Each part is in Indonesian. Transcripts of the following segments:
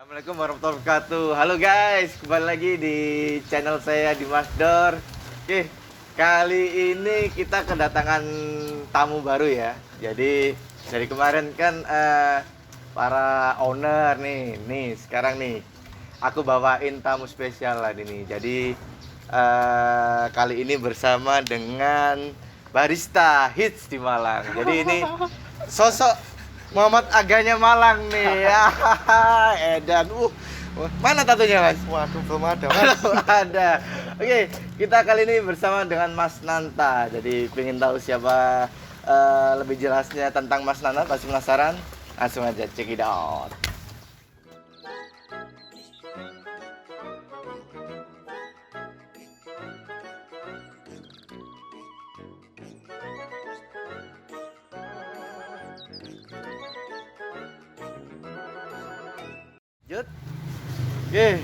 Assalamualaikum warahmatullahi wabarakatuh. Halo guys, kembali lagi di channel saya Dimas Dor. Oke, kali ini kita kedatangan tamu baru ya. Jadi dari kemarin kan para owner nih sekarang nih aku bawain tamu spesial lah ini. Jadi kali ini bersama dengan barista hits di Malang. Jadi ini sosok Muhammad Aganya Malang nih ya. Edan. Mana tatunya Mas? Waduh, belum ada Mas. Belum ada. Oke, kita kali ini bersama dengan Mas Nanta. Jadi pengen tahu siapa lebih jelasnya tentang Mas Nanta, pasti penasaran? Langsung aja check it out. Jut. Oke,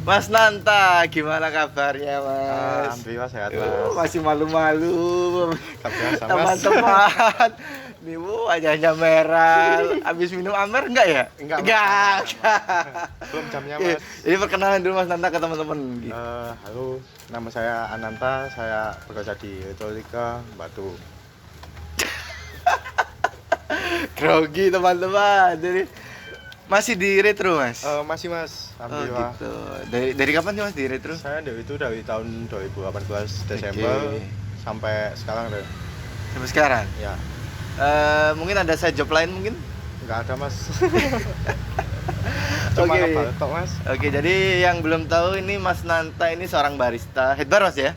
Mas Nanta, gimana kabarnya Mas? Alhamdulillah sehat Mas. Masih malu-malu Gak biasa Mas. teman-teman. Nih Bu, wajahnya merah. Habis minum Amer enggak ya? Enggak. Enggak. Belum jamnya Oke, Mas. jadi perkenalan dulu Mas Nanta ke teman-teman gitu. Halo, nama saya Ananta. Saya bekerja di Retorika Batu. Grogi teman-teman. Jadi masih di retro Mas? Masih Mas, Oh alhamdulillah. gitu. Dari kapan sih Mas di retro? Saya dari tahun 2018 Desember Oke. sampai sekarang deh. Sampai sekarang? Ya, Mungkin ada side job lain mungkin? nggak ada Mas. Cuma Oke. ngebaltok Mas. Oke, jadi yang belum tahu ini Mas Nanta ini seorang barista head bar Mas ya?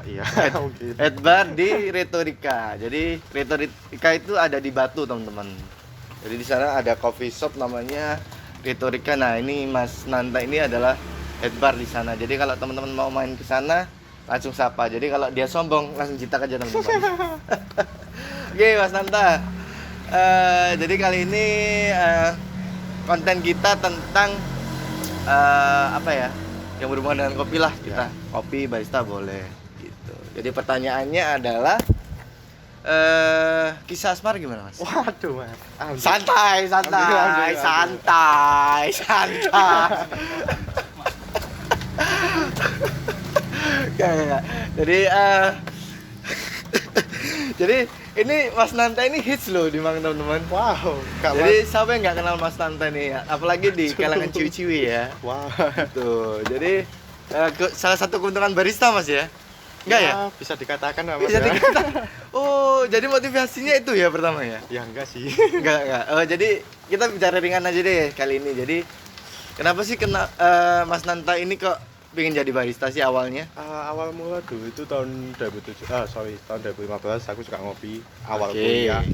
Iya, mungkin. Head bar di Retorika. Jadi Retorika itu ada di Batu teman-teman. Jadi di sana ada coffee shop namanya Retorika. Nah ini Mas Nanta ini adalah head bar di sana. Jadi kalau teman-teman mau main ke sana langsung sapa. Jadi kalau dia sombong langsung jitak aja teman-teman. Oke Mas Nanta. Jadi kali ini konten kita tentang apa ya? Yang berhubungan dengan kopi lah kita. Ya. Kopi barista boleh gitu. Jadi pertanyaannya adalah kisah asmara gimana Mas? Waduh Mas. Alhamdulillah. Santai, santai, Alhamdulillah. santai, santai. Enggak. Jadi jadi ini Mas Nanta ini hits loh di Malang teman-teman. Wow, Kak Jadi Mas. siapa yang nggak kenal Mas Nanta nih ya? Apalagi di kalangan ciwi-ciwi ya. Wah. Tuh, jadi salah satu keuntungan barista Mas ya? Enggak ya? Bisa dikatakan Mas. Bisa ya. dikatakan. Oh, jadi motivasinya itu ya pertama ya? Ya enggak sih. Enggak. Jadi kita bicara ringan aja deh kali ini. Jadi kenapa sih Mas Nanta ini kok pengen jadi barista sih awalnya? Awal mula dulu itu tahun 2015 aku suka ngopi. Awal Oke. kuliah,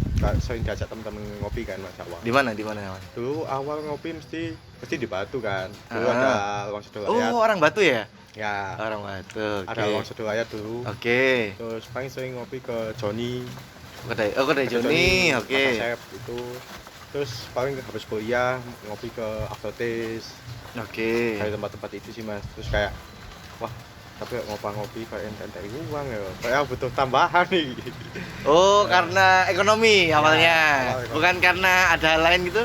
sering diajak teman-teman ngopi kan Mas awal. Di mana awalnya? Dulu awal ngopi mesti di Batu kan. Dulu Ah. ada Ruang Sedolayat. Oh, orang Batu ya? Ya, Orang Batu. Oke. ada Ruang Sedolayat dulu. Oke. Terus paling sering ngopi ke Joni. Kedai Joni. Oke. Chef itu. Terus paling habis kuliah ngopi ke Aftertaste. Oke. Dari tempat-tempat itu sih Mas. Terus kayak wah, tapi ngopi kayak ente uang ya. Kayak butuh tambahan nih. Oh, karena ekonomi awalnya. awal ekonomi. Bukan karena ada hal lain gitu?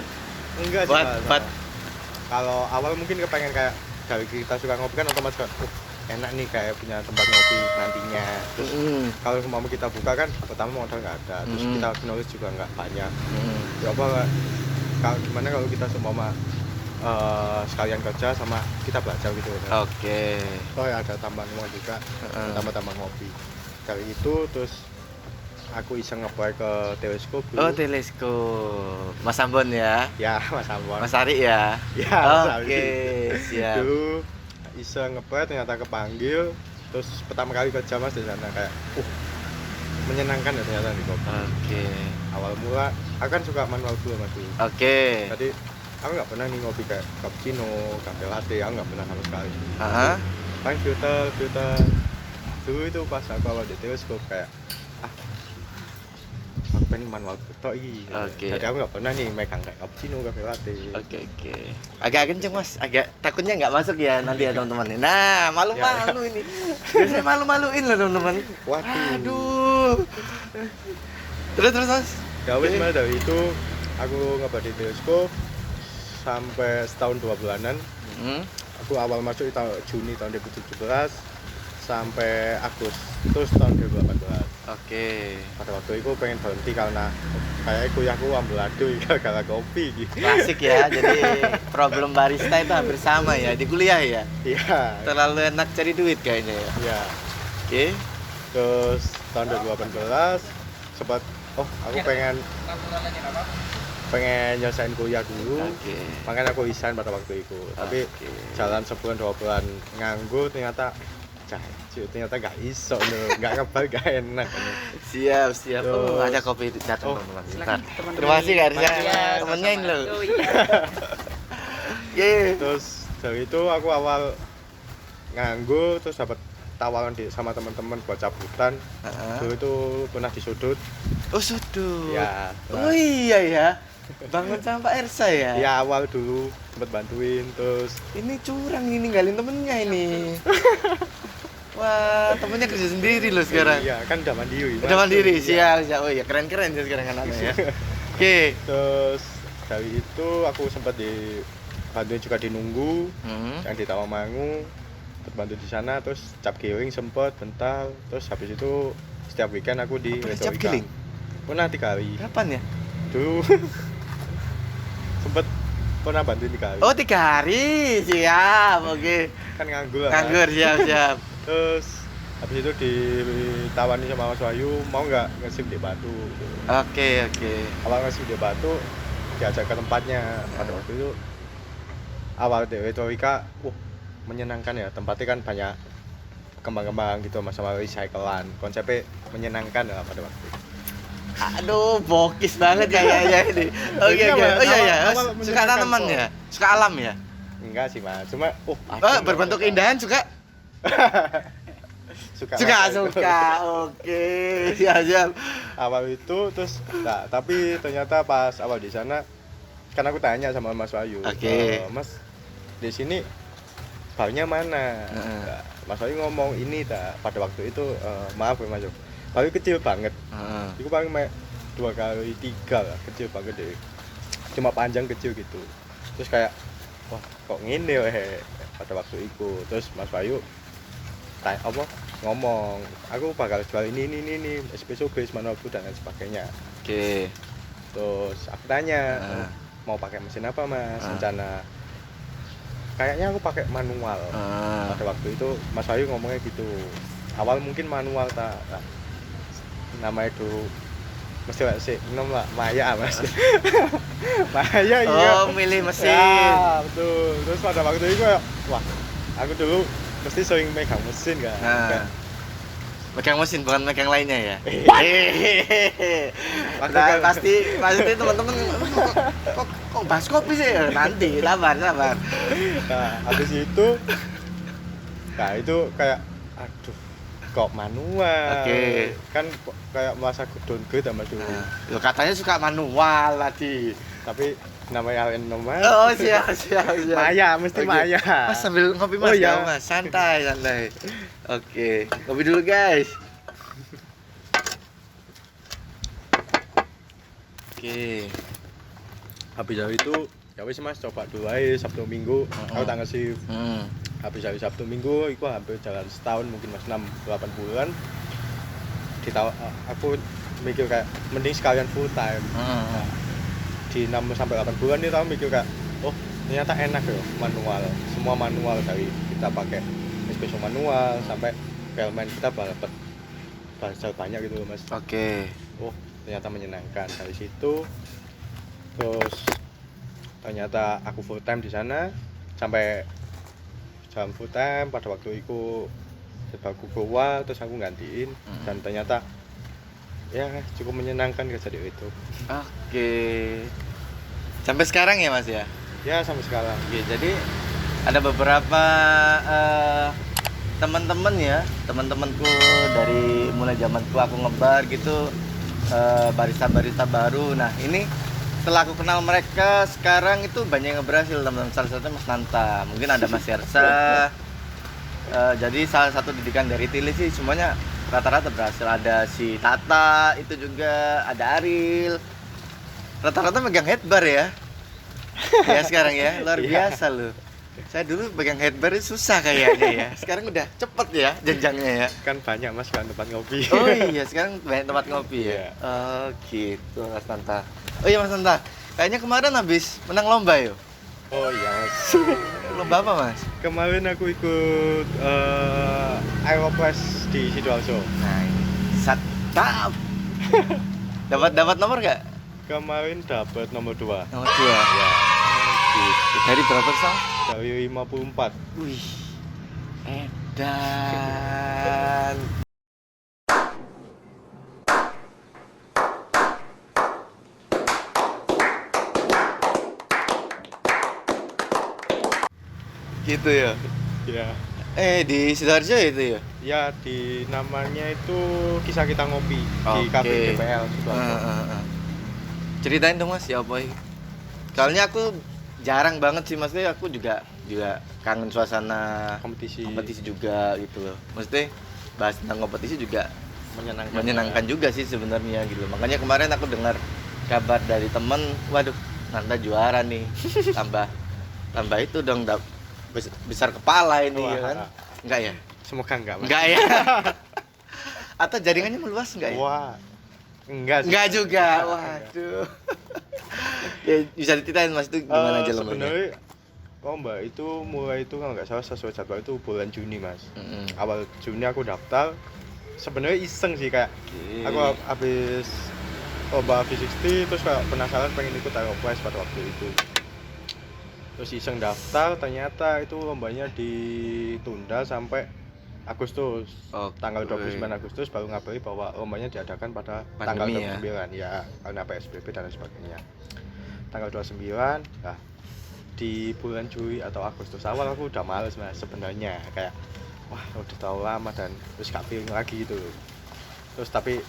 Enggak sih Buat Mas. Kalau awal mungkin kepengen kayak dari kita suka ngopi kan otomatis kayak enak nih kayak punya tempat ngopi nantinya. Terus kalau mau kita buka kan pertama modal nggak ada. Terus kita knowledge juga nggak banyak. Ya apa kalau gimana kalau kita semua sekalian kerja sama kita belajar gitu kan. Oke. Oh ya ada tambahan uang juga, tambah ngopi. Dari itu terus aku iseng apply ke Teleskop dulu. Oh, teleskop. Mas Ambon ya? Ya Mas Ambon. Mas Ari ya? Ya Mas Oke, Ari. siap. Dulu iseng apply ternyata kepanggil. Terus pertama kali kerja Mas di sana kayak menyenangkan ya ternyata di kopi. Oke. Awal mula aku kan suka manual dulu Mas dulu. Oke. Jadi aku nggak pernah nih ngopi kayak cappuccino, cafe latte, aku nggak pernah sama sekali. Aha. Paling filter. Dulu itu pas aku awal di Teleskop kayak aku pengen manual tok iki. Oke. Jadi aku nggak pernah nih megang kayak cappuccino, cafe latte. Oke. Agak kenceng Mas, agak takutnya nggak masuk ya nanti ya teman-teman. Nah, malu-malu ini. Biasanya malu-maluin loh teman-teman. Waduh. Aduh. Terus Mas. Ya wes mulai dari itu aku ngebadi Teleskop sampai setahun 2 bulanan. Aku awal masuk itu Juni tahun 2017 sampai Agustus tahun 2018. Oke. Pada waktu itu pengen berhenti karena kayak kuliahku ambuladul gara-gara kopi gitu. Klasik ya, jadi problem barista itu hampir sama ya di kuliah ya. Iya. Terlalu enak cari duit kayaknya ya. Iya. Oke. Terus tahun 2018 sempat aku pengen nyelesain kuliah dulu. Oke. Makanya aku resign pada waktu itu. Tapi jalan sebulan 2 bulan nganggur ternyata gak iso loh, gak ngebal, gak enak. Siap. Oh, ada kopi datang teman-teman. Bentar. Terima kasih Garisnya. Temennya ini loh. Terus dari itu aku awal nganggur terus dapat tawaran sama teman-teman buat cabutan. Dulu itu pernah di sudut. Oh, sudut. Ya. Oh iya ya. Bangun sama Pak Ersa ya? Ya awal dulu sempat bantuin terus. Ini curang ini ninggalin temennya ini. Wah, temennya kerja sendiri loh sekarang. Iya, kan udah mandiri. Udah mandiri, siap. Oh iya, keren-keren sih sekarang anaknya ya. Oke. Terus dari itu aku sempat dibantuin juga di Nunggu, yang di Tawamangu, bantu di sana, terus cap giling sempet bentar, terus habis itu setiap weekend aku di cap giling? Pernah 3 kali. Kapan ya? Dulu sempet pernah bantuin 3 kali. Oh 3 hari, siap, oke. Kan nganggur. Nganggur, siap. Terus habis itu ditawani sama Mas Wahyu mau nggak nge-sim di Batu gitu. Oke. Awal nge-sim di Batu diajak ke tempatnya. Pada waktu itu awal di retorika menyenangkan ya, tempatnya kan banyak kembang-kembang gitu sama recyclean, konsepnya menyenangkan ya pada waktu itu. Aduh, bokis banget kayaknya ini. Oke. Oh iya. Suka tanaman ya? Suka alam ya? Enggak sih Mas, cuma berbentuk keindahan suka? Suka. Oke. Siap. Awal itu terus tapi ternyata pas awal di sana kan aku tanya sama Mas Wahyu. Mas di sini barnya mana? Mas Wahyu ngomong ini pada waktu itu maaf ya Mas, barnya kecil banget. Itu paling 2 kali 3 lah, kecil banget deh. Cuma panjang kecil gitu. Terus kayak wah kok ngene weh pada waktu itu. Terus Mas Wahyu ngomong aku bakal jual ini espresso base manual brew dan lain sebagainya. Oke. Terus aku tanya mau pakai mesin apa Mas? Rencana kayaknya aku pakai manual. Pada waktu itu Mas Wahyu ngomongnya gitu. Awal mungkin manual namanya dulu mesti sih nom lah Maya Mas. Maya iya. Oh, milih mesin. Ya, betul. Terus pada waktu itu wah, aku dulu mesti sering megang mesin kan. Megang mesin bukan megang lainnya ya. Nah, pasti teman-teman kok bahas kopi sih nanti sabar. Nah, habis itu itu kayak aduh kok manual. Oke. Kan kayak masa downgrade sama dulu. Lo katanya suka manual tadi. Tapi namanya normal. Oh, siap. Maya, mesti Maya. Mas sambil ngopi Mas, ya. Mas. Santai. Oke, ngopi dulu guys. Oke. Habis dari itu ya wis Mas coba dulu aja Sabtu Minggu. Aku tak ngasih. Habis dari Sabtu Minggu itu hampir jalan setahun mungkin Mas 6-8 bulan. Aku mikir kayak mending sekalian full time. Di 6-8 bulan ini tahu mikir kayak ternyata enak loh manual. Semua manual dari kita pakai espresso manual sampai pelmen kita dapat banyak gitu loh Mas. Oke. Ternyata menyenangkan dari situ. Terus ternyata aku full time di sana sampai jam full time pada waktu itu aku keluar terus aku gantiin dan ternyata ya cukup menyenangkan kerja di itu. Oke. Sampai sekarang ya Mas ya? Ya sampai sekarang. Oke, jadi ada beberapa teman-temanku dari mulai zamanku aku ngebar gitu, barista-barista baru. Nah ini setelah aku kenal mereka sekarang itu banyak yang berhasil teman-teman. Salah satunya Mas Nanta, mungkin ada Mas Yersa. Jadi salah satu didikan dari Tili sih semuanya rata-rata berhasil. Ada si Tata itu juga, ada Aril. Rata-rata megang headbar ya. Ya sekarang ya, luar biasa loh. Saya dulu pegang headbar itu susah kayaknya ya. Sekarang udah cepet ya jenjangnya ya. Kan banyak Mas kan tempat ngopi. Oh iya, sekarang banyak tempat ngopi ya. Iya. Oh gitu Mas Tanta. Oh iya Mas Tanta, kayaknya kemarin habis menang lomba yo. Oh iya Mas. Lomba apa Mas? Kemarin aku ikut Aeropress di Sidoarjo. Nah ini satap. dapat nomor nggak? Kemarin dapat nomor 2. Nomor 2. Ya, Gitu. Dari berapa sal? dari 54. Wih, edan. Gitu ya. Ya. Di Sidoarjo itu ya? Ya, di namanya itu Kisah Kita Ngopi di Oke. Cafe DPL Sidoarjo. Ceritain dong Mas, ya apa ini? Soalnya aku jarang banget sih Mas, aku juga kangen suasana Kompetisi juga gitu loh. Maksudnya bahas tentang kompetisi juga menyenangkan. juga sih sebenarnya gitu. Makanya kemarin aku dengar kabar dari temen, waduh, Nanta juara nih. tambah itu dong, besar kepala ini. Wah. Ya kan? Enggak ya? Semoga enggak, Mas. Enggak ya? Atau jaringannya meluas enggak ya? Wah. Enggak sih. Enggak juga. Waduh. Ya, bisa diceritain Mas itu gimana aja lombanya? Sebenarnya lomba itu mulai itu kalau nggak salah sesuai jadwal itu bulan Juni Mas. Awal Juni aku daftar. Sebenarnya iseng sih kayak aku habis lomba V60 terus kayak penasaran pengen ikut Aeropress pada waktu itu. Terus iseng daftar, ternyata itu lombanya ditunda sampai Agustus. Tanggal 29 Agustus baru ngabari bahwa lombanya diadakan pada tanggal 29 ya karena PSBB dan sebagainya. Tanggal 29, nah di bulan Juli atau Agustus awal aku udah males Mas sebenarnya, kayak wah udah terlalu lama dan terus gak feeling lagi gitu. Terus tapi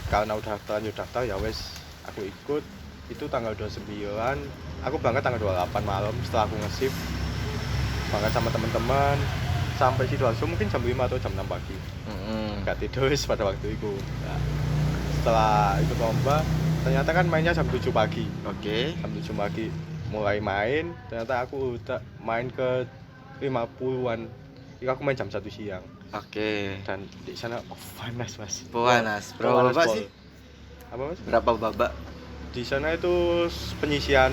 karena udah terlanjur daftar ya wes aku ikut. Itu tanggal 29, aku berangkat tanggal 28 malam setelah aku nge-shift, berangkat sama teman-teman sampai Sidoarjo mungkin jam 5 atau jam 6 pagi. Gak tidur pada waktu itu. Nah, setelah ikut lomba ternyata kan mainnya jam 7 pagi. Jam 7 pagi mulai main, ternyata aku udah main ke 50-an. Itu aku main jam 1 siang. Dan di sana panas Mas. Panas. Berapa babak sih? Apa Mas? Berapa babak? Di sana itu penyisian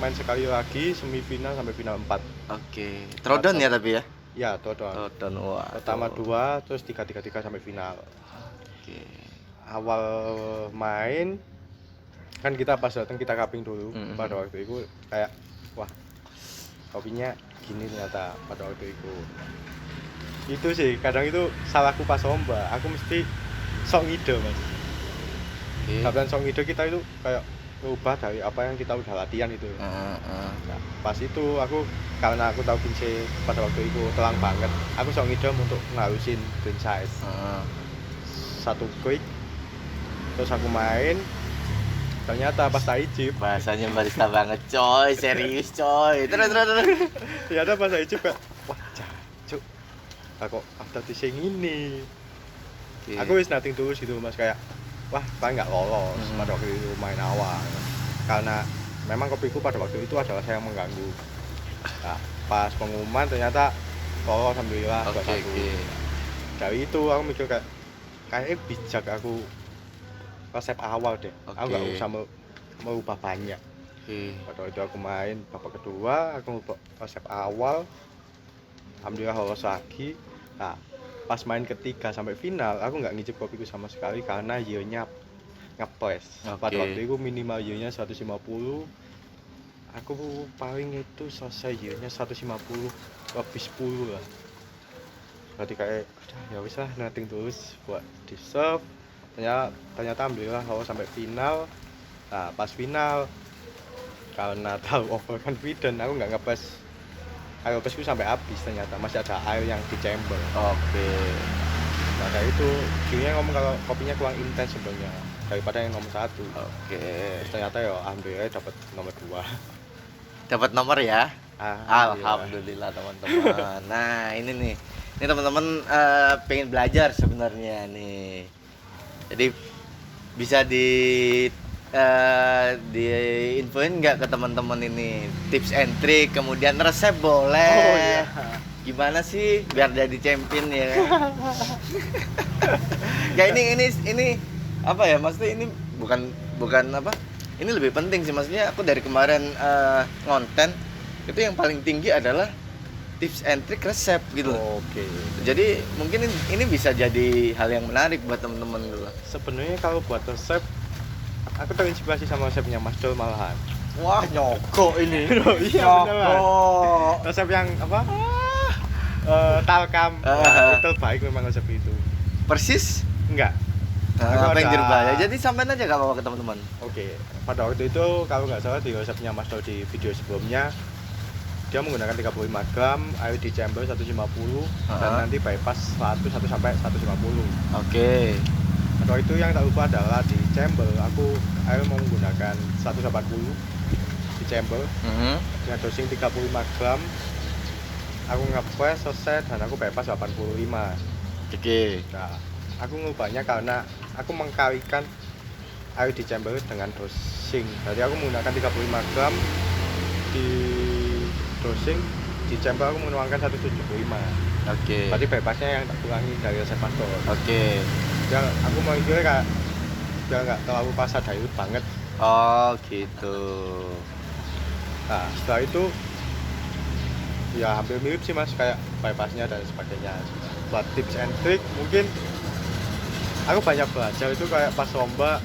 main sekali lagi semifinal sampai final 4. Throwdown ya tapi ya? Ya, throwdown. Wah. Pertama 2 terus 3 sampai final. Awal main kan kita pas datang kita cupping dulu. Pada waktu itu kayak wah kopinya gini ternyata pada waktu itu sih kadang itu salahku pas lomba, aku mesti sok ngide Mas. Tapi sok ngide kita itu kayak berubah dari apa yang kita udah latihan itu. Nah, pas itu aku karena aku tahu Binse pada waktu itu telang banget, aku sok ngide untuk ngalusin green size. Satu quick terus aku main, ternyata pas ijib bahasanya barista banget coy, serius coy. Terus ternyata pas ijib kayak wah jancuk aku after tising ini aku wis nothing tulus gitu Mas, kayak wah paling nggak lolos pada waktu itu main awal karena memang kopiku pada waktu itu adalah saya yang mengganggu. Nah, pas pengumuman ternyata lolos alhamdulillah. Dari itu aku mikir kayaknya bijak aku resep awal deh. Aku nggak usah merubah banyak. Pada waktu itu aku main babak kedua, aku merubah resep awal, alhamdulillah lolos lagi. Nah, pas main ketiga sampai final, aku nggak ngicip kopiku sama sekali karena yield-nya ngepres. Pada waktu itu minimal yield-nya 150. Aku paling itu selesai yield-nya 150 lebih 10 lah. Berarti kayak ya wis lah nothing tulus buat di serve. Ternyata alhamdulillah lolos sampai final. Nah, pas final karena tahu overconfident aku nggak ngepres aeropressku sampai habis, ternyata masih ada air yang di chamber. Nah kayak itu Gini ngomong kalau kopinya kurang intens sebenarnya daripada yang nomor 1. Terus ternyata ya alhamdulillah dapat nomor 2. Dapat nomor ya? Alhamdulillah teman-teman. Nah ini nih, ini teman-teman pengen belajar sebenarnya nih. Jadi bisa diinfoin nggak ke teman-teman ini tips and trick, kemudian resep boleh. Oh iya. Gimana sih biar jadi champion ya kan? Kayak ini apa ya? Maksudnya ini bukan apa? Ini lebih penting sih, maksudnya aku dari kemarin ngonten itu yang paling tinggi adalah tips and trick resep gitu. Oke. Jadi mungkin ini bisa jadi hal yang menarik buat teman-teman dulu. Sebenarnya kalau buat resep, aku terinspirasi sama resepnya Mas Dol malahan. Wah, nyogok ini. Iya beneran. Nyogok. Resep yang apa? Talkam. Itu baik memang resep itu. Persis? Enggak. Apa yang ada- dirubah? Jadi sampein aja gak apa-apa ke teman-teman. Oke, pada waktu itu kalau nggak salah di resepnya Mas Dol di video sebelumnya, dia menggunakan 35 gram, air dicember 150 dan nanti bypass 100 sampai 150. Oke. Pada waktu itu yang tak lupa adalah di chamber, aku air mau menggunakan 180 di chamber dengan dosing 35 gram. Aku nge-press selesai dan aku bypass 85. Oke. Nah, aku ngubahnya karena aku mengkalikan air di chamber dengan dosing. Jadi aku menggunakan 35 gram di dosing, di chamber aku menggunakan 175. Oke. Berarti bypassnya yang tak kurangi dari resep Mas Dol. Oke. Biar aku mau mikirnya kayak biar nggak terlalu pasar dayut banget. Oh, gitu. Nah, setelah itu ya hampir mirip sih Mas, kayak bypassnya dan sebagainya. Buat tips and trick mungkin aku banyak belajar itu kayak pas lomba.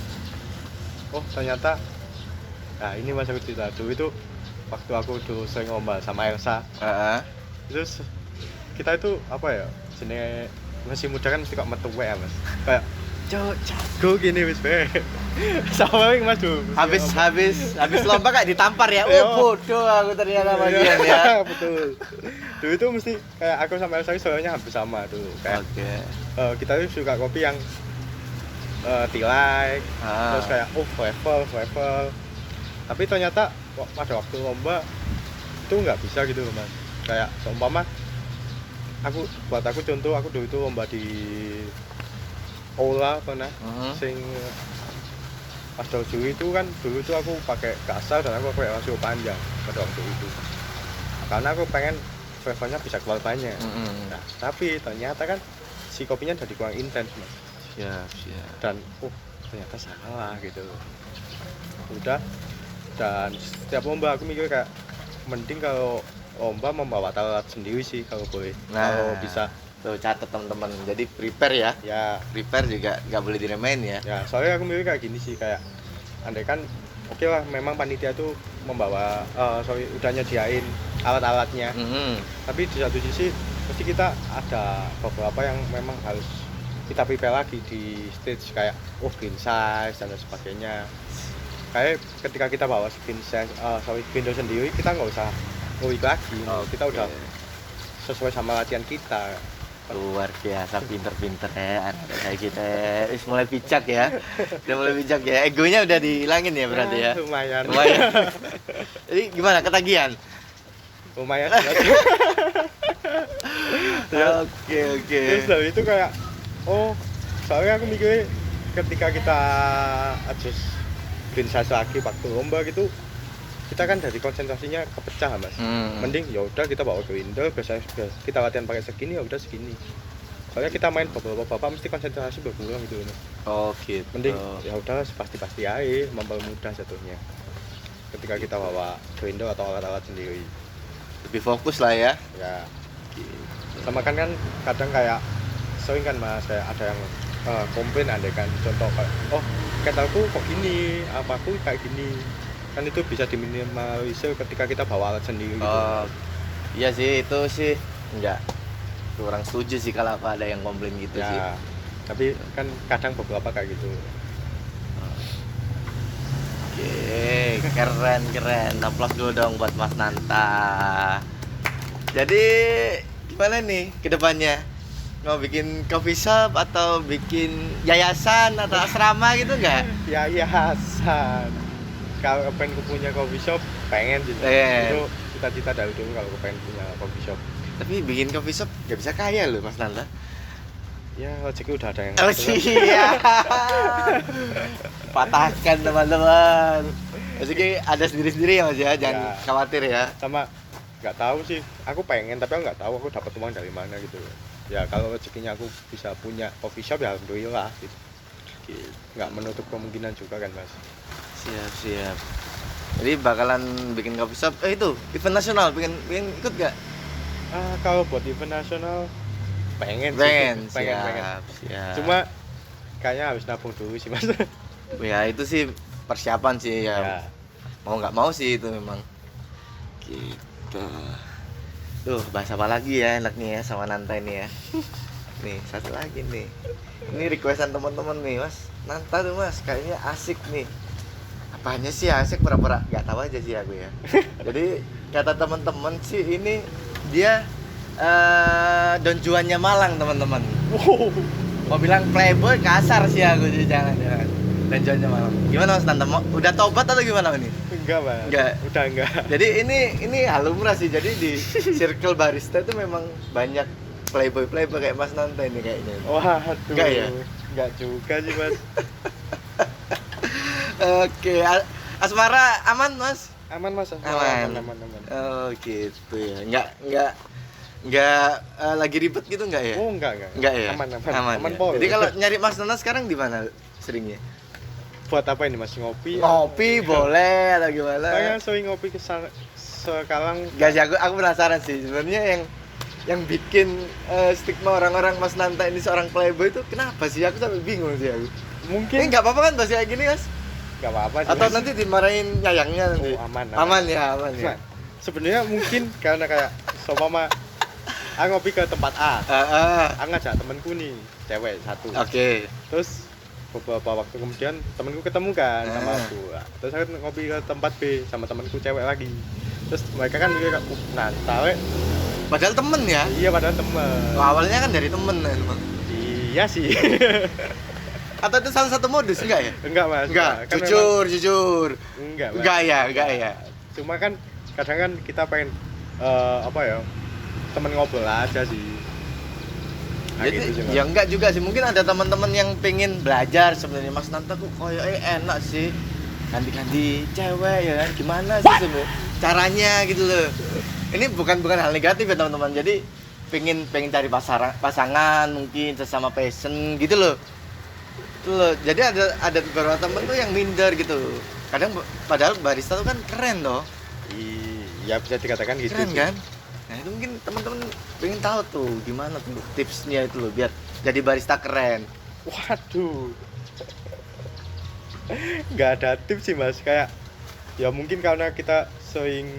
Oh ternyata, nah ini Mas aku cerita dulu itu waktu aku dulu sering lomba sama Elsa. Terus kita itu apa ya, jenis masih muda kan mesti kok metu ya Mas, kayak jago gini wis be. Sama yang Mas dulu. Habis lomba kayak ditampar ya. Iya. Oh, bodoh aku ternyata bagian ya. Betul. Dulu itu mesti kayak aku sama Elsa soalnya hampir sama dulu. Kayak Oke. kita tuh suka kopi yang tilak, terus kayak level. Tapi ternyata pada waktu lomba itu nggak bisa gitu loh Mas. Kayak seumpama buat aku contoh, aku dulu itu lomba di Ola pernah, sing pas juri itu kan dulu itu aku pakai kasar dan aku pakai rasio panjang pada waktu itu. Karena aku pengen flavornya bisa keluar banyak. Nah, tapi ternyata kan si kopinya jadi kurang intens Mas. Siap. Dan ternyata salah gitu. Udah, dan setiap lomba aku mikir kayak mending kalau lomba membawa alat sendiri sih kalau boleh. Nah, Kalau bisa tuh catat teman-teman. Jadi prepare ya. ya. Prepare juga nggak boleh diremehin ya. Ya, soalnya aku mikir kayak gini sih, kayak andai kan oke lah memang panitia tuh membawa udah nyediain alat-alatnya. Tapi di satu sisi mesti kita ada beberapa yang memang harus kita prepare lagi di stage, kayak green size dan sebagainya. Kayak ketika kita bawa green size window sendiri, kita nggak usah ngulik lagi. Kita udah sesuai sama latihan kita. Luar biasa, pinter-pinter ya anak kayak kita. Mulai bijak ya. Udah mulai bijak ya. Egonya udah dihilangin ya berarti ya. Lumayan. Jadi gimana, ketagihan? Lumayan. Oke. Terus dari itu kayak soalnya aku mikir ketika kita adjust green size lagi waktu lomba gitu, kita kan dari konsentrasinya kepecah Mas. Mending ya udah kita bawa ke window, biasanya kita latihan pakai segini, ya udah segini. Soalnya kita main bapak mesti konsentrasi berkurang gitu Mas. Oh gitu. Mending ya udah pasti aja, mempermudah jatuhnya ketika kita bawa ke window atau alat-alat sendiri. Lebih fokus lah ya. Ya sama kan kadang kayak sering kan Mas, kayak ada yang komplain andai kan contoh kayak ketalku kok gini, apaku kayak gini, kan itu bisa diminimalisir ketika kita bawa alat sendiri gitu. Iya sih, itu sih enggak, kurang setuju sih kalau ada yang komplain gitu ya, sih. Tapi kan kadang beberapa kayak gitu. Oke, keren. Aplaus dulu dong buat Mas Nanta. Jadi gimana nih ke depannya? Mau bikin coffee shop atau bikin yayasan atau asrama gitu enggak? Yayasan. Kalau pengen punya coffee shop, pengen gitu. Itu cita-cita dari dulu kalau pengen punya coffee shop. Tapi bikin coffee shop nggak bisa kaya loh Mas Nanta. Ya rezeki udah ada yang Oh ngatur. siap. Patahkan teman-teman. Rezeki ada sendiri-sendiri ya Mas ya, jangan Ya. khawatir ya. Sama nggak tahu sih, aku pengen tapi aku nggak tahu aku dapat uang dari mana gitu. Ya kalau rezekinya aku bisa punya coffee shop ya alhamdulillah gitu. Nggak menutup kemungkinan juga kan Mas. Siap. Jadi bakalan bikin coffee shop. Itu event nasional, pengen ikut gak? Kalau buat event nasional pengen. Pengen. Siap. Cuma kayaknya harus nabung dulu sih Mas. Ya itu sih persiapan sih ya. Ya. Mau nggak mau sih itu memang. Gitu. Tuh bahas apa lagi ya enaknya ya sama Nanta ini ya. Nih satu lagi nih. Ini requestan teman-teman nih Mas. Nanta tuh Mas kayaknya asik nih. Apanya sih asik pura-pura nggak tahu aja sih aku ya. Jadi kata teman-teman sih ini dia Don Juannya Malang teman-teman. Mau bilang playboy kasar sih aku jadi jangan. Don Juannya Malang. Gimana Mas Nanta? Udah tobat atau gimana ini? Enggak Mas. Enggak. Udah enggak. Jadi ini halumrah sih. Jadi di circle barista itu memang banyak playboy kayak Mas Nanta ini kayaknya. Waduh. Enggak ya? Enggak juga sih Mas. Oke, asmara aman Mas? Aman Mas. Aman. Oh gitu ya. Enggak lagi ribet gitu enggak ya? Oh enggak. Enggak ya? Aman ya? pol. Jadi kalau nyari Mas Nana sekarang di mana seringnya? Buat apa ini Mas? Ngopi? Ngopi boleh atau gimana? Saya sering ngopi sekarang. Gak sih, aku penasaran sih sebenarnya yang bikin stigma orang-orang Mas Nanta ini seorang playboy itu kenapa sih? Aku sampai bingung sih aku. Mungkin Ini nggak apa-apa kan bahasa kayak gini Mas? enggak apa-apa sih. Atau Mas. nanti dimarahin nyayangnya nanti? Oh, aman. Aman ya. Nah, sebenarnya mungkin karena kayak seumpama aku ngopi ke tempat A. Aku ngajak temenku nih, cewek satu. Oke. Terus beberapa waktu kemudian temenku ketemu kan sama aku. Terus aku ngopi ke tempat B sama temenku cewek lagi. Terus mereka kan mikir nah, tahu Padahal temen ya? iya padahal temen. Awalnya kan dari temen ya, Bang. Iya sih. Atau itu salah satu modus enggak ya? Enggak Mas. Enggak, Kan jujur. Enggak Mas. Enggak ya. Cuma kan kadang kan kita pengen apa ya? Temen ngobrol aja sih. Nah, Jadi gitu sih, Mas. ya enggak juga sih, mungkin ada teman-teman yang pengen belajar sebenarnya Mas Nanta kok kayaknya enak sih ganti-ganti cewek ya kan, gimana sih sebenarnya caranya gitu loh. Ini bukan hal negatif ya teman-teman, jadi pengen cari pasangan mungkin sesama passion gitu loh. Itu loh, jadi ada beberapa temen tuh yang minder gitu. Kadang padahal barista tuh kan keren loh. Iya bisa dikatakan gitu Keren sih. kan? Nah itu mungkin teman-teman pengen tahu tuh gimana tuh tipsnya itu loh biar jadi barista keren. Waduh. Nggak ada tips sih Mas, kayak ya mungkin karena kita sering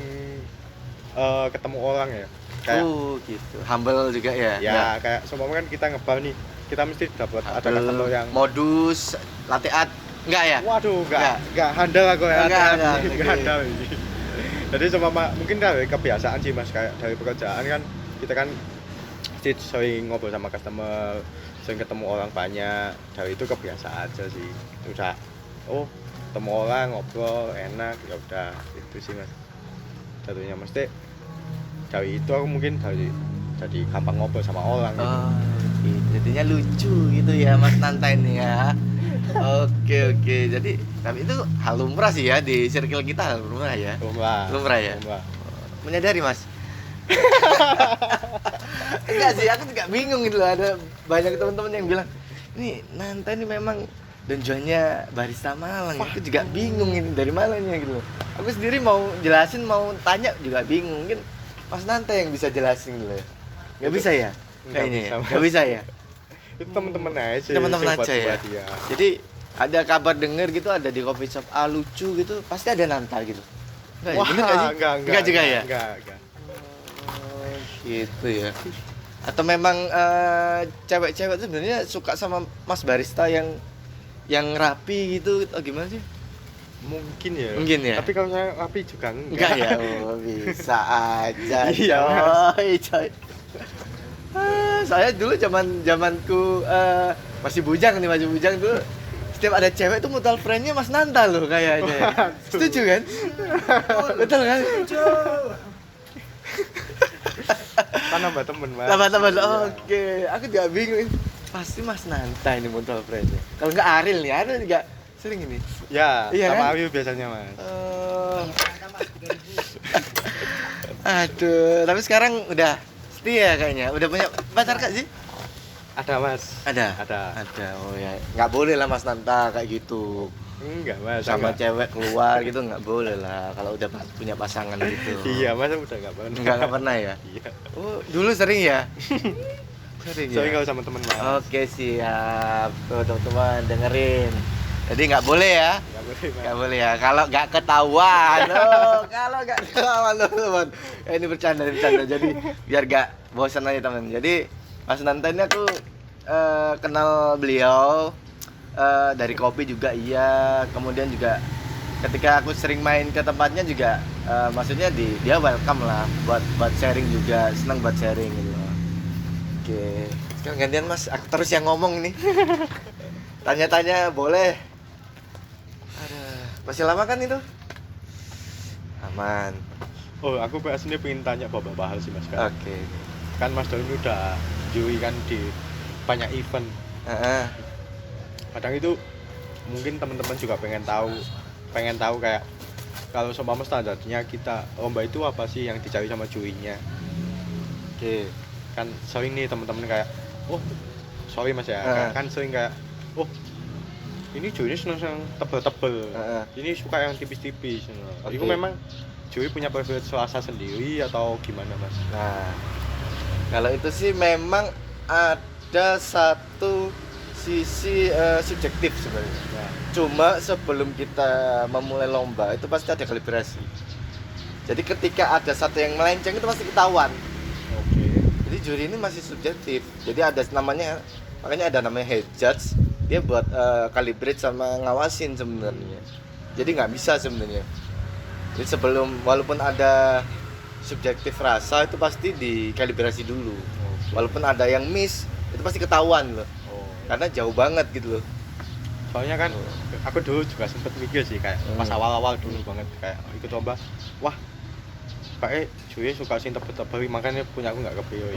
ketemu orang ya. Kayak Gitu. Humble juga ya. ya kayak seumpama kan kita ngebar nih, kita mesti dapat ada customer yang modus latte art enggak ya? waduh nggak handal aku ya. Enggak, Nggak handal ini. Jadi seumpama mungkin dari kebiasaan sih Mas, kayak dari pekerjaan kan kita kan mesti sering ngobrol sama customer, sering ketemu orang banyak, dari itu kebiasaan aja sih. Udah ketemu orang ngobrol enak ya udah itu sih Mas. Jatuhnya mesti dari itu aku mungkin jadi gampang ngobrol sama orang gitu. Oh, gitu. Jadinya lucu gitu ya Mas Nanta ini ya. Oke. Jadi tapi itu hal lumrah sih ya di circle kita, hal lumrah ya. Lumrah ya. Menyadari Mas. Enggak sih, aku juga bingung gitu loh. Ada banyak teman-teman yang bilang, "Nih, Nanta ini memang donjonya barista Malang." Aku juga bingung ini dari mananya gitu loh. Aku sendiri mau jelasin, mau tanya juga bingung. Mungkin Mas Nanta yang bisa jelasin gitu ya. Nggak bisa ya? Kayaknya ya. Nggak bisa ya? Itu teman-teman aja. Teman-teman buat aja ya. dia. Jadi ada kabar denger gitu ada di coffee shop A lucu gitu, pasti ada Nanta gitu. Enggak ya? Wah, Bener nggak sih? enggak juga ya? Enggak. Oh, gitu ya. Atau memang cewek-cewek tuh sebenarnya suka sama Mas barista yang rapi gitu atau gimana sih? Mungkin ya. Mungkin ya. Tapi kalau saya rapi juga Enggak ya? Oh, bisa aja. Iya, coy. Saya dulu zamanku masih bujang dulu. Setiap ada cewek tuh mutual friend-nya Mas Nanta loh kayaknya. Setuju kan? Betul kan? kan nambah temen Mas. Tambah. Iya. Oke. Aku juga bingung. Pasti Mas Nanta ini mutual friend-nya. Kalau nggak Aril nih, Aril juga sering ini. Ya, Iya sama kan? Ayu biasanya mas. Aduh, tapi sekarang udah setia kayaknya. Udah punya pacar Kak sih? Ada mas. Ada. Ada. Oh ya, nggak boleh lah Mas Nanta kayak gitu. Enggak mas. Sama enggak. cewek keluar gitu nggak boleh lah kalau udah punya pasangan gitu. Iya mas udah nggak pernah. Nggak pernah ya? Iya. Oh, dulu sering ya? Sering ya? Soalnya kalau sama teman mas. Oke, siap. Tuh, teman-teman dengerin. Jadi nggak boleh ya? Nggak boleh mas. Nggak boleh ya. Kalau nggak ketahuan, loh. Kalau nggak ketahuan, loh, teman. Ini bercanda. Jadi biar nggak bosan aja teman. Jadi Mas Nanta ini aku kenal beliau dari kopi juga iya. Kemudian juga ketika aku sering main ke tempatnya juga, maksudnya dia welcome lah buat sharing juga, senang buat sharing gitu. Oke, sekarang gantian Mas, aku terus yang ngomong nih. Tanya-tanya boleh. Aduh, masih lama kan itu? Aman. Oh aku aslinya pengen tanya beberapa hal sih mas kan. Oke. Kan mas Doni udah juri kan di banyak event. Heeh. Kadang itu mungkin teman-teman juga pengen tahu kayak kalau seumpama standarnya kita lomba itu apa sih yang dicari sama jurinya. Oke. Kan sering nih teman-teman kayak oh sorry mas ya kan sering kayak oh ini jurinya seneng tebel-tebel ini suka yang tipis-tipis itu memang juri punya preferensi rasa sendiri atau gimana mas? Nah, kalau itu sih memang ada satu sisi subjektif sebenarnya. Nah, Cuma sebelum kita memulai lomba itu pasti ada kalibrasi. Jadi ketika ada satu yang melenceng itu pasti ketahuan. oke. Jadi juri ini masih subjektif. Jadi ada namanya, makanya ada namanya head judge. Dia buat calibrate sama ngawasin sebenarnya. Jadi nggak bisa sebenarnya. Jadi sebelum, walaupun ada subjektif rasa itu pasti dikalibrasi dulu. Walaupun ada yang miss itu pasti ketahuan loh. Oh. Karena jauh banget gitu loh. Soalnya kan aku dulu juga sempet mikir sih kayak pas awal-awal dulu banget kayak ikut lomba, wah kayak juri suka sing tebel-tebel makanya punya aku nggak kepilih.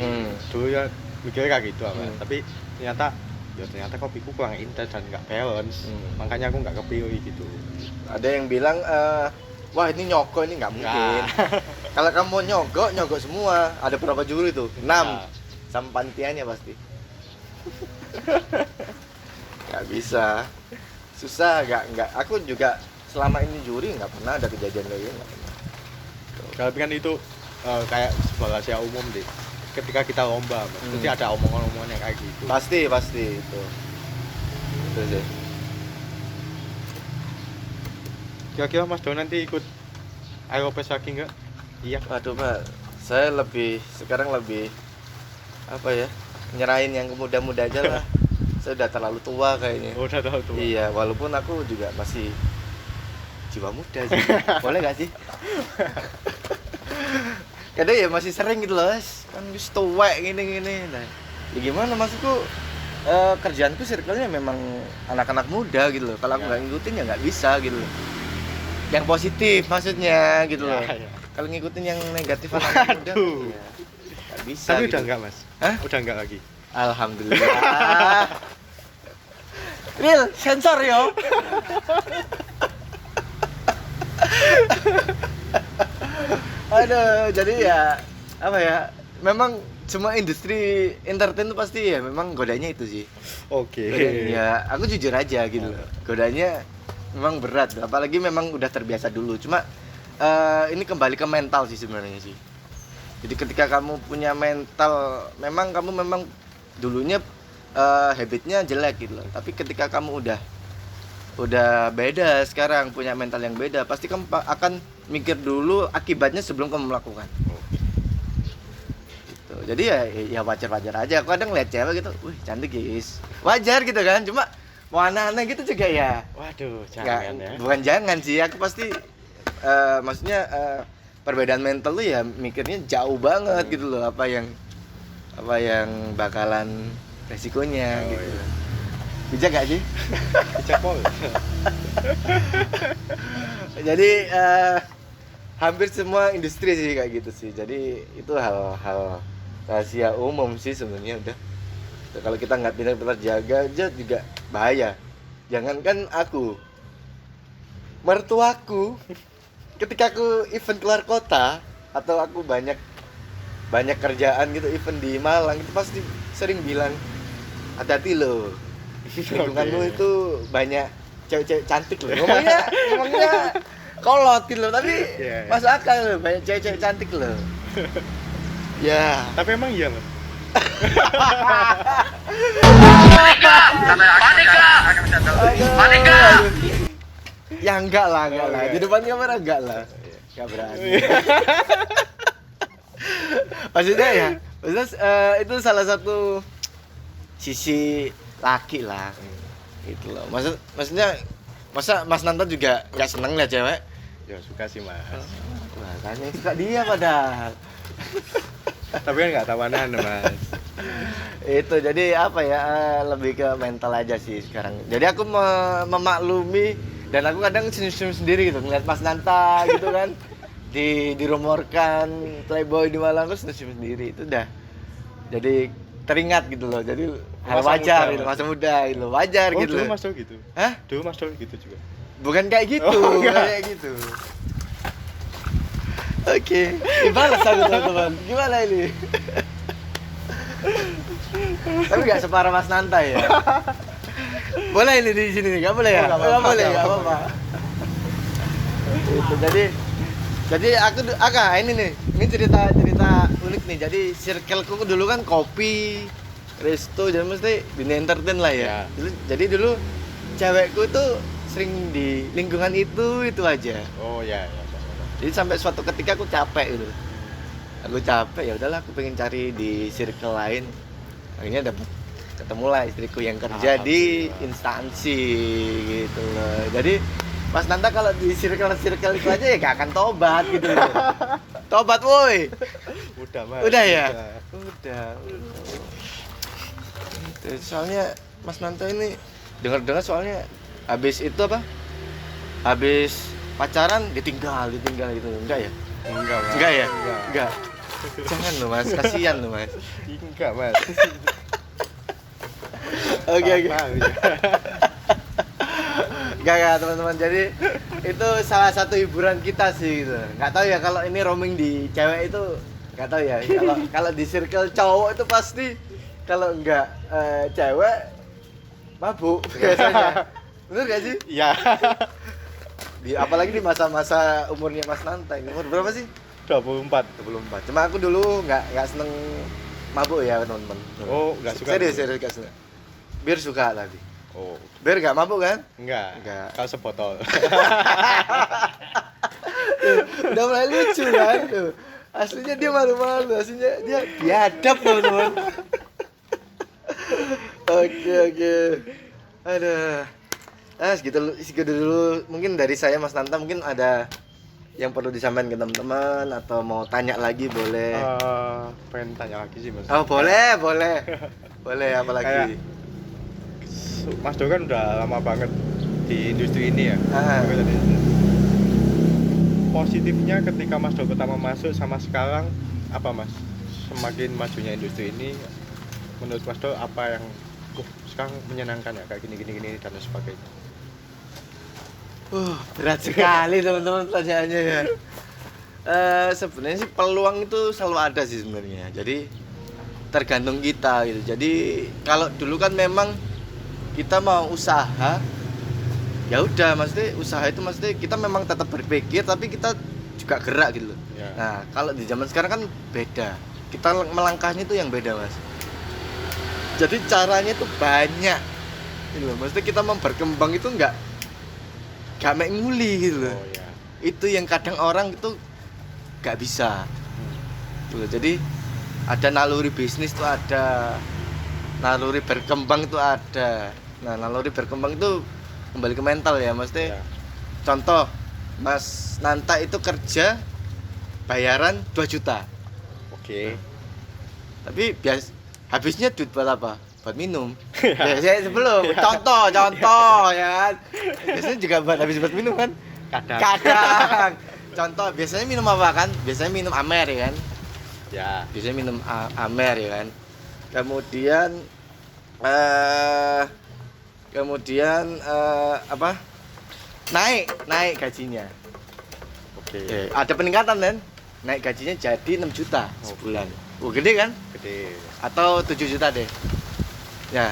Dulu ya mikirnya kayak gitu apa. Tapi ternyata kopiku kurang intens dan nggak balance. Makanya aku nggak kepilih gitu. Ada yang bilang wah ini nyogok, ini nggak mungkin. Kalau kamu mau nyogok semua. Ada berapa juri tuh? 6 sama panitianya pasti. Nggak bisa, susah. Nggak. Aku juga selama ini juri nggak pernah ada kejadian kayak gini. Nggak pernah. Tapi kan itu kayak sebuah rahasia umum deh. Ketika kita lomba, pasti ada omongan-omongan yang kayak gitu. Pasti itu. Itu sih. Kira-kira Mas Don nanti ikut Aeropress lagi nggak? Iya. Waduh Pak, saya sekarang lebih apa ya, nyerahin yang muda-muda aja lah. Saya udah terlalu tua kayaknya. Oh, udah tahu tuh. Iya, walaupun aku juga masih jiwa muda sih. Boleh gak sih? Kadang ya masih sering gitu loh, kan wis tuwek gini. Nah, ya gimana maksudku, kerjaanku circle-nya memang anak-anak muda gitu loh. Kalau aku nggak ngikutin ya nggak bisa gitu loh. Yang positif maksudnya gitu loh. Ya. Kalau ngikutin yang negatif anak muda ya nggak bisa. Tapi gitu. udah enggak Mas? Hah? Udah enggak lagi? Alhamdulillah. Real sensor yo. Aduh, jadi ya apa ya? Memang semua industri entertain itu pasti ya memang godanya itu sih. Oke. Ya, aku jujur aja gitu loh. Godanya memang berat, apalagi memang udah terbiasa dulu. Cuma ini kembali ke mental sih sebenarnya sih. Jadi ketika kamu punya mental, memang kamu dulunya habitnya jelek gitu loh. Tapi ketika kamu udah beda sekarang, punya mental yang beda, pasti kamu akan mikir dulu akibatnya sebelum kamu melakukan. Gitu. Jadi ya wajar-wajar aja. Aku kadang lihat cewek gitu, wih cantik guys. Wajar gitu kan. Cuma mau aneh-aneh gitu juga ya. Waduh, jangan ya. Bukan jangan sih, aku pasti maksudnya perbedaan mental tuh ya mikirnya jauh banget gitu loh, apa yang bakalan resikonya gitu. Iya. Bijak gak sih? Bijak pol. Jadi hampir semua industri sih kayak gitu sih. Jadi itu hal-hal rahasia umum sih sebenarnya udah. Kalau kita nggak pintar-pintar jaga aja juga bahaya. Jangankan aku, mertuaku ketika aku event keluar kota atau aku banyak kerjaan gitu, event di Malang itu pasti sering bilang, hati-hati loh, lingkunganmu Oke. itu banyak cewek-cewek cantik loh. Ngomongnya kolot gitu loh, tapi Iya, iya. masuk akal loh, banyak cewek-cewek cantik loh. Ya. Tapi emang iya mas. Panika. Ya enggak lah. Di depan kamera enggak lah. Enggak berani. Maksudnya itu salah satu sisi laki lah. Gitu loh. Maksudnya masa Mas Nanta juga enggak seneng lihat cewek? Ya suka sih mas. Wah, kan yang suka dia padahal. Tapi kan nggak tawanan mas. Itu jadi apa ya, lebih ke mental aja sih sekarang. Jadi aku memaklumi, dan aku kadang senyum-senyum sendiri gitu ngeliat Mas Nanta gitu kan dirumorkan playboy di Malang, terus senyum sendiri. Itu udah jadi teringat gitu loh. Jadi hal Masa wajar muda, gitu, Mas. masa muda gitu, wajar Oh gitu dulu loh. mas Dol gitu. Hah? Dulu mas Dol gitu juga. Bukan kayak gitu, Oh, bukan enggak. kayak gitu. Oke, dibalas aku teman-teman. Gimana ini? Tapi nggak separah Mas Nanta ya. Boleh ini di sini nih, nggak boleh ya? Oh, nggak apa-apa, Nggak boleh, nggak nggak apa-apa. Itu jadi ini nih, ini cerita unik nih. Jadi circleku dulu kan kopi, resto, jadi mesti di entertain lah ya. Ya. Jadi dulu cewekku tuh sering di lingkungan itu aja. Oh ya. Jadi sampai suatu ketika aku capek gitu. Aku capek, ya udahlah aku pengen cari di circle lain. Akhirnya ketemu lah istriku yang kerja di Alhamdulillah. instansi gitu loh. Jadi Mas Nanta kalau di circle itu aja ya gak akan tobat gitu loh. Tobat woi. Udah mas. Udah ya? Udah. Itu soalnya Mas Nanta ini dengar-dengar soalnya habis itu apa? Habis pacaran ditinggal gitu. Enggak ya? Enggak mas. Enggak ya? Enggak. Enggak. Jangan loh Mas, kasihan loh Mas. Enggak mas. Oke. Paham, ya. Enggak teman-teman. Jadi itu salah satu hiburan kita sih gitu. Enggak tahu ya kalau ini roaming di cewek itu, enggak tahu ya. Kalau di circle cowok itu pasti kalau enggak cewek mabuk biasanya. Bener gak sih? Iya. Apalagi di masa-masa umurnya Mas Nanta. Ini umur berapa sih? 24. 24. Cuma aku dulu nggak seneng mabuk ya teman-teman. Oh, nggak suka Serius dulu? nggak suka. Bir suka tapi. Oh. Bir nggak mabuk kan? Enggak. Enggak. Kalau sebotol. Udah mulai lucu kan tuh. Aslinya dia malu-malu, aslinya dia biadab teman-teman. Oke. Aduh. Segitu dulu mungkin dari saya Mas Nanta. Mungkin ada yang perlu disampaikan ke teman-teman atau mau tanya lagi boleh. Pengen tanya lagi sih mas. Oh boleh. Boleh apalagi. Kayak Mas Do kan udah lama banget di industri ini ya. Ah. Oke, tadi. Positifnya ketika Mas Do pertama masuk sama sekarang apa mas? Semakin majunya industri ini, menurut Mas Do apa yang sekarang menyenangkan ya kayak gini dan sebagainya? Berat sekali teman-teman pertanyaannya ya. Sebenarnya sih peluang itu selalu ada sih sebenarnya. Jadi tergantung kita gitu. Jadi kalau dulu kan memang kita mau usaha, ya udah maksudnya usaha itu maksudnya kita memang tetap berpikir tapi kita juga gerak gitu loh. Ya. Nah, kalau di zaman sekarang kan beda. Kita melangkahnya itu yang beda, Mas. Jadi caranya itu banyak. Gitu loh. Maksudnya kita mau berkembang itu enggak mek nguli gitu loh. Oh ya. Itu yang kadang orang itu nggak bisa. Tuh, jadi ada naluri bisnis tuh ada, naluri berkembang itu ada. Nah, naluri berkembang itu kembali ke mental ya, maksudnya. Ya. Contoh, Mas Nanta itu kerja bayaran 2 juta. Oke. Tapi habisnya duit buat apa? Buat minum. Ya, saya sebelum contoh ya kan. Biasanya juga habis buat minum kan? Kadang. Contoh biasanya minum apa kan? Biasanya minum Amer ya kan? Ya. Biasanya minum Amer ya kan. Kemudian Kemudian apa? Naik gajinya. Oke. Ada peningkatan kan? Naik gajinya jadi 6 juta sebulan. Gede kan? Gede. Atau 7 juta deh. Ya.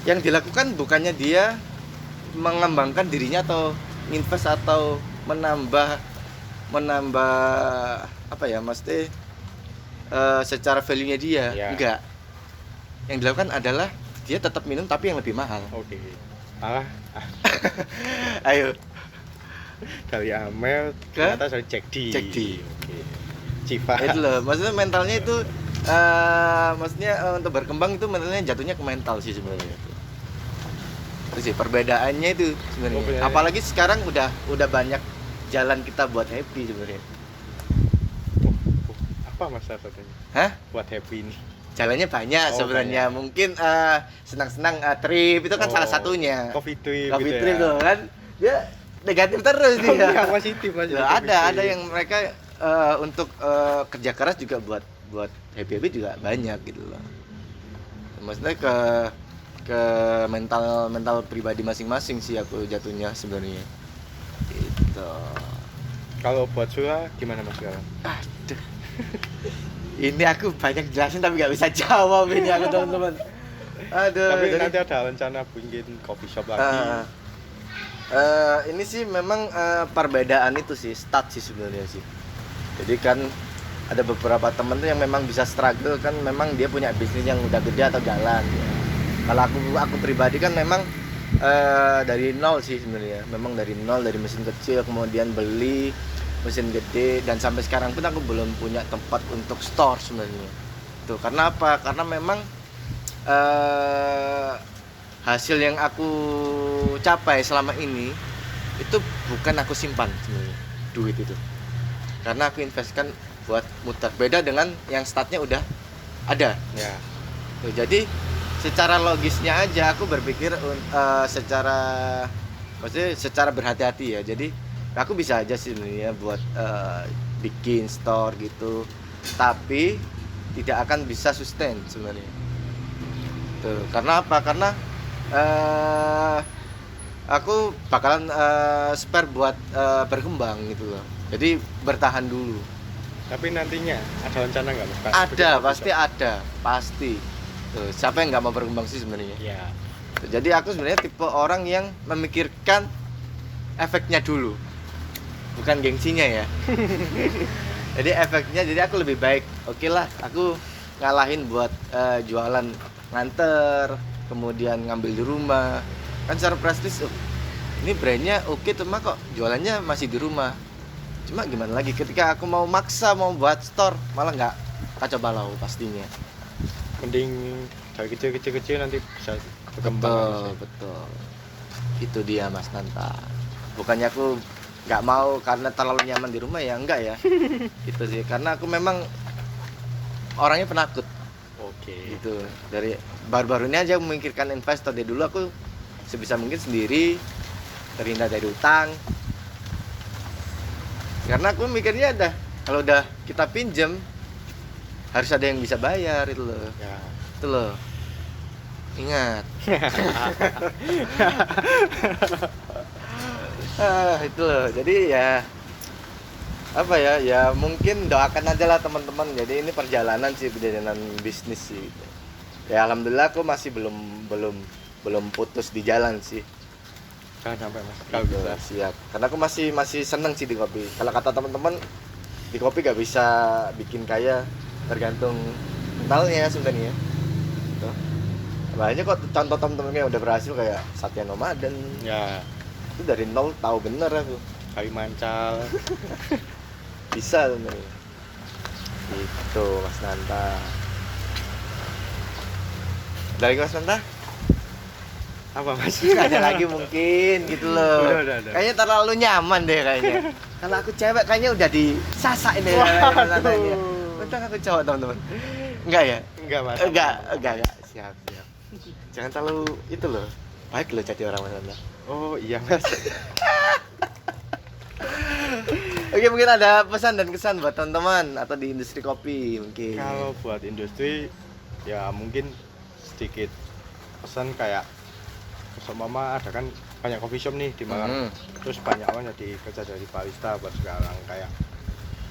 Yang dilakukan bukannya dia mengembangkan dirinya atau invest atau menambah apa ya, mesti secara value-nya dia. Ya. Enggak. Yang dilakukan adalah dia tetap minum tapi yang lebih mahal. Oke. Malah Ayo. dari Amel Ke? ternyata dari Jack D. Oke. Civa. Itu loh, maksudnya mentalnya itu maksudnya untuk berkembang itu mentalnya jatuhnya ke mental sih sebenarnya. Itu sih perbedaannya itu sebenarnya. Apalagi sekarang udah banyak jalan kita buat happy sebenarnya. Apa mas satunya? Hah? Buat happy ini. Jalannya banyak sebenarnya. Banyak. Mungkin senang-senang trip itu kan salah satunya. Coffee trip Coffee gitu trip ya. tuh kan. Dia negatif terus dia. Yang positif mas. Loh, ada yang mereka untuk kerja keras juga buat happy juga banyak gitu loh. Maksudnya ke mental pribadi masing-masing sih aku jatuhnya sebenarnya. Gitu. Kalau buat Sura gimana mas sekarang? Aduh. Ini aku banyak jelasin tapi nggak bisa jawab ini aku teman-teman. Aduh. Tapi jadi- nanti ada rencana bikin coffee shop lagi. Ini sih memang perbedaan itu sih, start sih sebenarnya sih. Jadi kan ada beberapa temen tuh yang memang bisa struggle kan, memang dia punya bisnis yang udah gede atau jalan. Kalau aku pribadi kan memang dari nol sih sebenarnya. Memang dari nol, dari mesin kecil kemudian beli mesin gede dan sampai sekarang pun aku belum punya tempat untuk store sebenarnya. Tuh, karena apa? Karena memang hasil yang aku capai selama ini itu bukan aku simpan sebenarnya duit itu, karena aku investkan buat muter. Beda dengan yang startnya udah ada. Ya. Tuh, jadi secara logisnya aja aku berpikir maksudnya secara berhati-hati ya. Jadi aku bisa aja sih sebenarnya buat bikin store gitu, tapi tidak akan bisa sustain sebenarnya. Tuh, karena apa? Karena aku bakalan spare buat berkembang gitu loh. Jadi bertahan dulu. Tapi nantinya ada rencana nggak mas? Ada, pasti ada, pasti. Tuh, siapa yang nggak mau berkembang sih sebenarnya? Ya. Tuh, jadi aku sebenarnya tipe orang yang memikirkan efeknya dulu, bukan gengsinya ya. Jadi efeknya, jadi aku lebih baik. Oke lah, aku ngalahin buat jualan nganter, kemudian ngambil di rumah. Kan secara prestis, ini brandnya oke tuh mah, kok jualannya masih di rumah. Cuma gimana lagi ketika aku mau maksa mau buat store, malah nggak kacau balau pastinya. Mending dari kecil nanti bisa berkembang. Betul, betul. Itu dia Mas Nanta. Bukannya aku nggak mau karena terlalu nyaman di rumah, ya enggak ya. Itu sih, karena aku memang orangnya penakut. Oke. Gitu. Dari baru-baru ini aja memikirkan investor. Dari dulu aku sebisa mungkin sendiri, terhindar dari utang. Karena aku mikirnya kalau udah kita pinjem harus ada yang bisa bayar itu loh. Ya. Itu loh. Ingat. Itu loh. Jadi ya apa ya? Ya mungkin doakan aja lah teman-teman. Jadi ini perjalanan sih, perjalanan bisnis sih. Ya alhamdulillah aku masih belum putus di jalan sih. Jangan sampai mas. Kalau Gitu, bisa. siap. Karena aku masih seneng sih di kopi. Kalau kata teman-teman, di kopi gak bisa bikin kaya, tergantung mentalnya sebenarnya. Tuh. Banyak kok contoh teman-teman yang udah berhasil kayak Satya Nomaden. Ya. Itu dari nol tahu bener aku. Kayu mancal. Bisa sebenarnya. Itu Mas Nanta. Dari Mas Nanta? Apa mas? Ada lagi mungkin gitu loh. Udah. Kayaknya terlalu nyaman deh kayaknya. Kalau aku cewek kayaknya udah disasar deh katanya. Untung aku cowok teman-teman. Enggak ya? Enggak mas. Enggak. Siap. Jangan terlalu itu loh. Baik loh jadi orang Anda. Oh iya mas. Oke, mungkin ada pesan dan kesan buat teman-teman atau di industri kopi mungkin. Kalau buat industri ya mungkin sedikit pesan kayak mama ada kan banyak coffee shop nih di Malang. Terus banyak orang jadi kerja dari barista buat sekarang kayak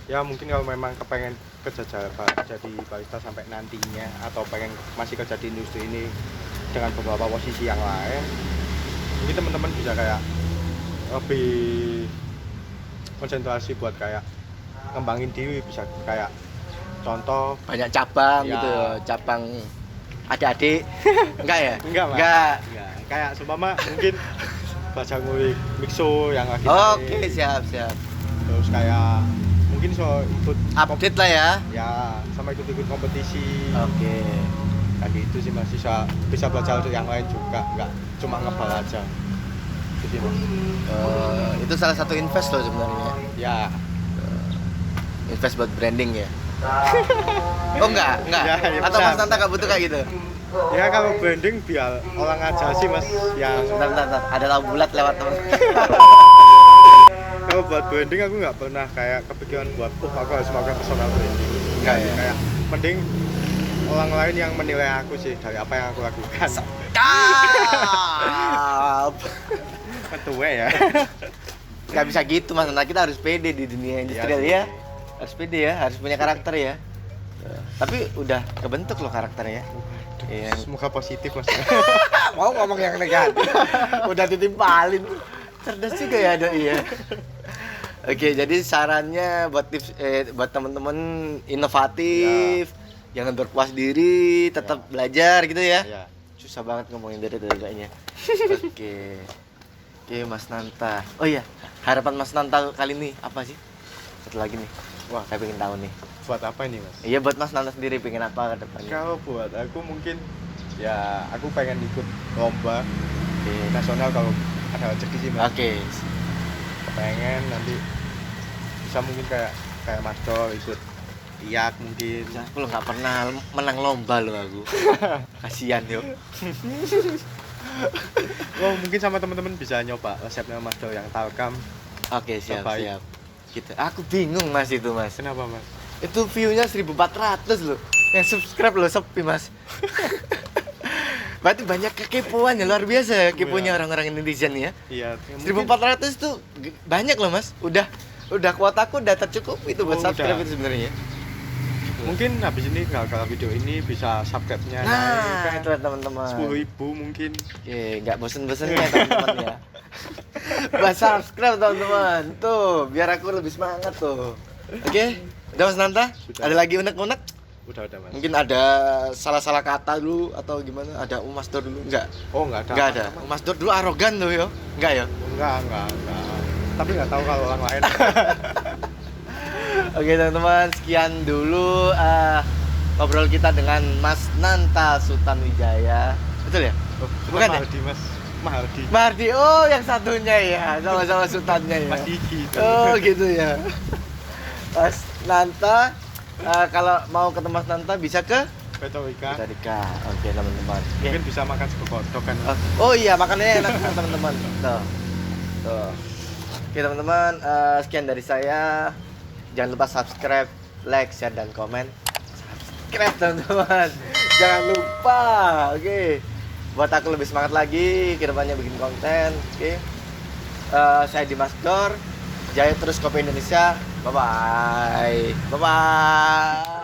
ya mungkin kalau memang kepengen kerja jadi barista sampai nantinya atau pengen masih kerja di industri ini dengan beberapa posisi yang lain, mungkin teman-teman bisa kayak lebih konsentrasi buat kayak ngembangin diri, bisa kayak contoh banyak cabang ya. gitu, cabang adik-adik. Enggak ya? Enggak, Mas. Enggak. Kayak seumpama mungkin baca ngulik mixo yang lagi Oke, naik. siap. Terus kayak mungkin so ikut Update lah ya. ya sama ikut kompetisi. Oke. Kayak gitu sih Mas, bisa belajar untuk yang lain juga, nggak cuma ngebal aja. Gitu Mas. Itu salah satu invest loh sebenarnya. Ya, Invest buat branding ya. Oh enggak. Ya, ya Atau bisa. Mas Nanta enggak butuh kayak gitu? ya kalau branding biar orang aja sih Mas yang Bentar. Ada tahu bulat lewat teman. kalau buat branding aku nggak pernah kayak kepikiran buat aku harus melakukan personal branding. Enggak ya? Kayak mending orang lain yang menilai aku sih dari apa yang aku lakukan. Kap. Ketua ya. Enggak bisa gitu Mas Nanta, kita harus pede di dunia industrial Iya ya. Harus pede ya, harus punya karakter ya. Tapi udah kebentuk loh karakternya. Iya. Semoga positif Mas. Mau ngomong yang negatif. Udah ditimpalin. Cerdas juga ya doi ya. Oke, jadi sarannya buat tips buat teman-teman inovatif, jangan berpuas diri, tetap belajar gitu ya. Ya. Susah banget ngomongin dari kayaknya. Oke. Oke, Mas Nanta. Oh iya, harapan Mas Nanta kali ini apa sih? Satu lagi nih. Wah, saya pengen tahu nih. Buat apa ini Mas? Iya, buat Mas Nanta sendiri pengen apa ke depannya? Kalau buat aku mungkin ya aku pengen ikut lomba Oke. nasional kalau ada rezeki sih Mas. Oke. Pengen nanti bisa mungkin kayak Mas Dol ikut IAK mungkin. Aku lo nggak pernah menang lomba lo aku. Kasihan yo. Oh mungkin sama teman-teman bisa nyoba resepnya Mas Dol yang talkam. Oke, siap. Terbaik. Gitu. Aku bingung Mas itu Mas. Kenapa Mas? Itu view-nya 1.400 loh. Yang subscribe lo sepi Mas. Berarti banyak kekepoan ya, luar biasa ya keponya orang-orang netizen ya. Iya. 1.400 tuh banyak loh Mas. Udah kuotaku udah tercukupi itu buat Oh, subscribe udah. itu sebenarnya. Mungkin habis ini kalau video ini bisa subscribe-nya Nah, naik itu teman-teman. 10.000 mungkin. Oke, nggak bosen-bosennya teman-teman ya. Buat subscribe teman-teman. Tuh, biar aku lebih semangat tuh. Oke, udah Mas Nanta? Sudah. Ada lagi unek-unek? Udah Mas. Mungkin ada salah-salah kata dulu atau gimana? Ada Mas Dor dulu? Enggak. Oh enggak ada. Enggak ada. Mas Dor dulu arogan tuh yo. Enggak ya? Enggak. Tapi nggak tahu kalau orang lain. Oke teman-teman, sekian dulu ngobrol kita dengan Mas Nanta Sultan Wijaya. Betul ya? Oh, Bukan ya? Mahaldi Mas. Mahaldi. Mardi, oh yang satunya ya, sama-sama sultannya ya. Mas Diki. Oh gitu ya. Mas Nanta, kalau mau ketemu Mas Nanta bisa ke Petowika. Petowika. Oke teman-teman. Oke. Mungkin bisa makan sego kodok kan. Oh iya, makanannya enak teman-teman. Tuh. Oke teman-teman, sekian dari saya. Jangan lupa subscribe, like, share, dan komen. Subscribe teman-teman. Jangan lupa. Oke. Buat aku lebih semangat lagi ke depannya bikin konten. Oke. Saya Dimas Dor. Jaya terus Kopi Indonesia. Bye bye. Bye bye.